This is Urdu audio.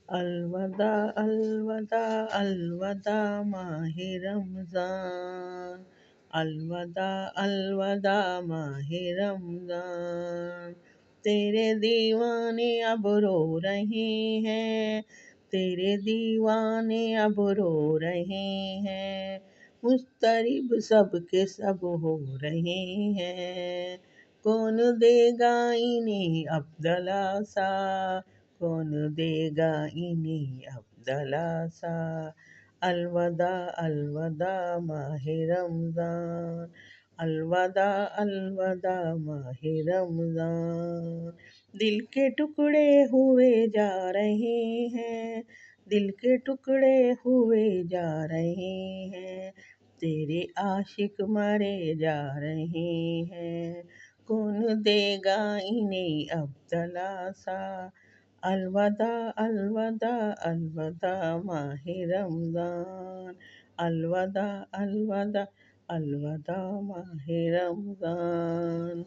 الوداع الوداع الوداع ماہ رمضان، الوداع الوداع ماہ رمضان، تیرے دیوانے اب رو رہے ہیں، تیرے دیوانے اب رو رہے ہیں، مضطرب سب کے سب ہو رہے ہیں، کون دے گا انہیں اب دلاسا، کون دے گا انہیں اب دلاسا، الوداع الوداع ماہ رمضان، الوداع الوداع ماہ رمضان، دل کے ٹکڑے ہوئے جا رہے ہیں، دل کے ٹکڑے ہوئے جا رہے ہیں، تیرے عاشق مرے جا رہے ہیں، کون دے گا انہیں اب دلاسا، الوداع الوداع الوداع ماہ رمضان، الوداع الوداع الوداع ماہ رمضان۔